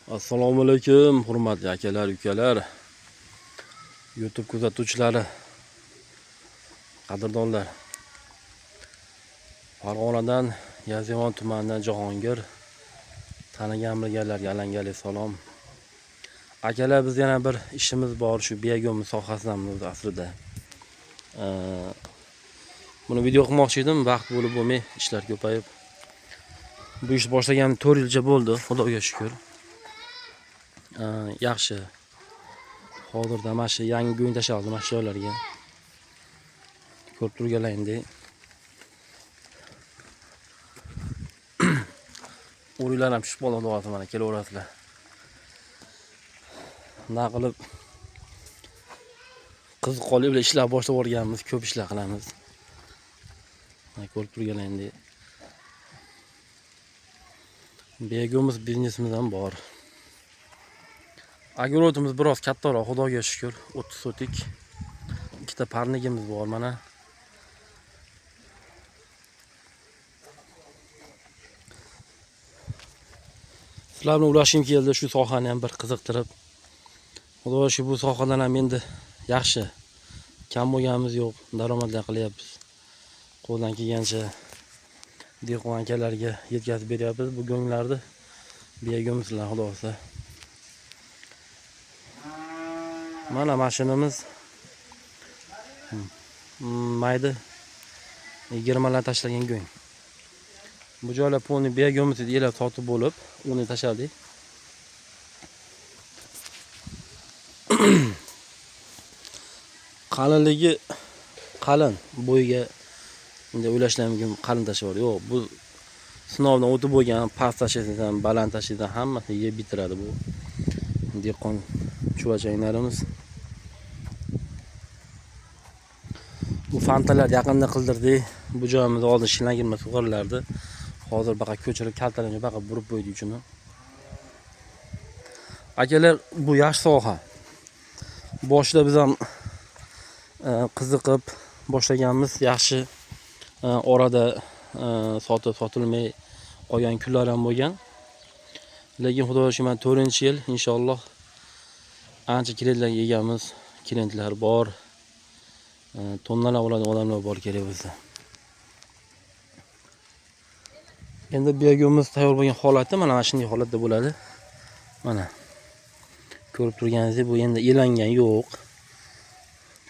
Assalomu alaykum, hurmatli akalar, ukalar, YouTube kuzatuvchilari, qadrdonlar. Farg'onadan, Yozyovon tumanidan Jahongir, tanigan bilganlarga alangali salom. Akalar, biz yana bir ishimiz bor, shu biogomiz sohasidamiz aslida. Buni video qilmoqchi edim, vaqt bo'lib bo'lmay, ishlar ko'payib. Bu ish boshlagan 4 yilcha bo'ldi, Xudoga shukr. Yaxshi. Hozirda mana shu yangi go'ng tashaldi mana shu joylarga. Ko'rib turganlaringdek. O'ringlar ham tushib qoladi, mana kelaverasizlar. Nima qilib qiziq qolib ishlar boshlab o'rganamiz, ko'p ishlar qilamiz. Mana ko'rib turganlaringdek. Begimiz biznesimiz ham bor. Огородimiz biroz kattaroq, Xudoga shukr, 30 sotik. Ikkita parnigimiz bor mana. Sizlar bilan ulashim keldi, shu sohani ham bir qiziqtirib. Xudoga shukr, bu sohadan ham endi yaxshi. Kam bo'lganimiz yo'q, daromadlar qilyapmiz. Qo'ldan kelgancha dehqon akalarga yetkazib beryapmiz bu go'nglarni. Begimizlar xudosa. Mana mashinamiz mayda 20 lar tashlagan go'ng. Bu joylar poni begimiz elab sotib bo'lib, uni tashladik. Qalinligi qalin, bo'yiga endi o'ylashlar mumkin qalin tashlaydi. Yo'q, bu sinovdan o'tib bo'lgan, past tashlaysan, baland tashlaysan, hammasini yeb bitiradi bu dehqon chuvachanglarimiz. Bu fantalar yaqinda qildirdik. Bu joyimiz oldin shilangirma sug'orilardi. Hozir baqa ko'chirib kaltalanib baqa burib qo'ydik uchun. Akalar, bu yaxshi soha. Boshida biz ham qiziqib boshlaganmiz, yaxshi orada sotilmay qolgan kunlar ham bo'lgan. Lekin xudoga shukr, 4-yil inshaalloh ancha klientlarga egamiz, klientlar bor. Tonnalar oladigan odamlar bor kerak bizda. Endi biogomiz tayyor bo'lgan holati mana shunday holatda bo'ladi. Mana ko'rib turganingizdek, bu endi elangan yo'q.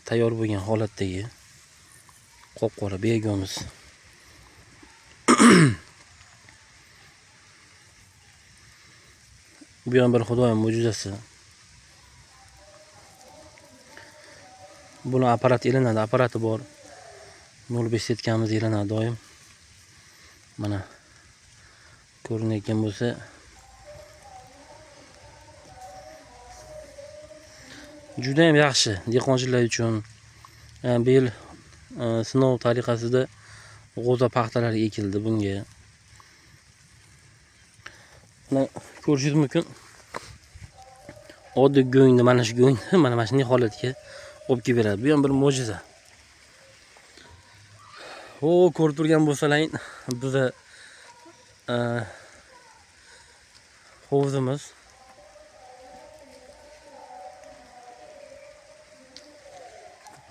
Tayyor bo'lgan holatdagi qop-qora biogomiz. Bu ham bir Xudoning mo'jizasi. Buni apparat ilinadi, apparati bor. 05 setkamiz ilinadi doim. Mana ko'rinayotgan bo'lsa, juda ham yaxshi dehqonchilar uchun. Bu yil sinov tariqasida g'o'za paxtalari ekildi bunga. Mana ko'rishingiz mumkin. Oddiy go'ngni mana shu go'ngni mana shunday holatga olib kelib beradi. Bu ham bir mo'jiza. Ko'rib turgan bo'lsalaring, biza hovuzimiz.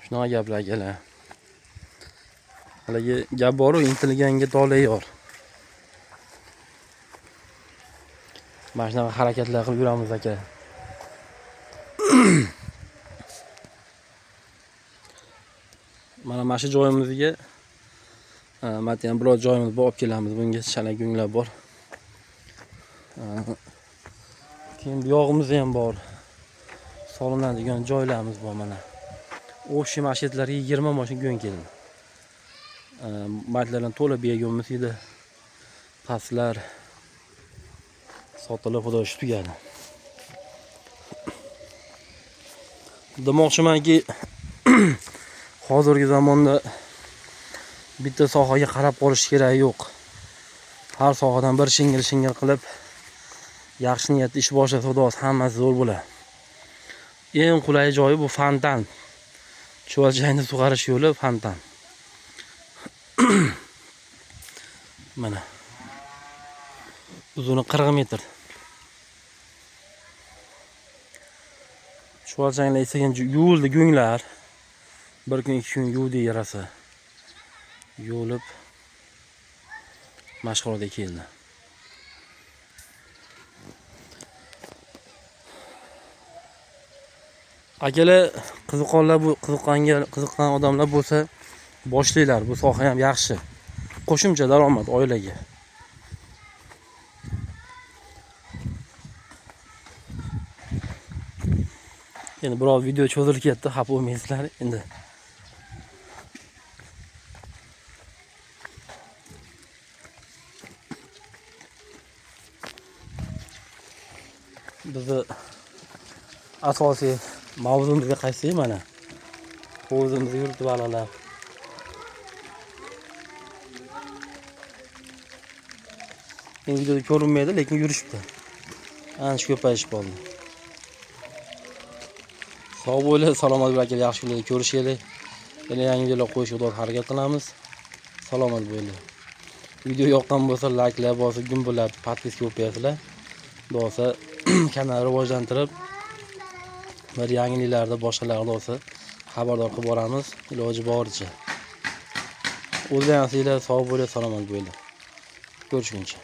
Shunaqa gaplar akalar. Haligi gap bor-ku, intilganga tole yor. Mana shunaqa harakatlar qilib yuramiz aka. Mana shu joyimizga ham biror joyimiz bor, olib kelamiz. Bunga chala go'nglar bor. Keyin bu yog'imiz ham bor. Solinadigan joylarimiz bor mana. O'sha mashinlarga 20 mashina go'ng keldi. Matlardan to'la biogomiz edi. Pastlar sotilib xudoga shukr tugadi. Demoqchimanki, hozirgi zamonda bitta sohaga qarab qolish kerak yo'q. Har sohadan bir shingil qilib yaxshi niyatda ish boshlasa xudosi hammasi zo'r bo'ladi. Eng qulay joyi bu fontan. Chuvachangni sug'arish yo'li fontan. Mana uzuni 40 metr. Chuvalchanglar sekin yuvildi go'nglar. Bir kun 2 kun yuvdi yarasa. Yuvilib mashg'ulotga keldi. Akalar qiziqqanlar bu qiziqqan odamlar bo'lsa boshlaylar. Bu soha ham yaxshi. Qo'shimcha daromad oilaga. Endi biroz video cho'zilib ketdi, xafa bo'lmaysizlar endi. Bizni asosiy mavzumizga qaytsak mana. O'zimizga yuribdi balalar. Endi videoda ko'rinmaydi, lekin yurishibdi. Ancha ko'payishib qoldi. Sog' bo'linglar, salomat bo'linglar, yaxshi kunlarda ko'rishaylik. Yana yangi videolar qo'yishga xudo harakat qilamiz. Salomat bo'linglar. Video yoqqan bo'lsa layklar bosib, gumburlab, podpiska o'payasizlar. Xudosa kanalni rivojlantirib, bir yangiliklarda boshqalarni olsa xabardor qilib boramiz, iloji boricha. O'zlaringizlar sog' bo'linglar, salomat bo'linglar. Ko'rishguncha.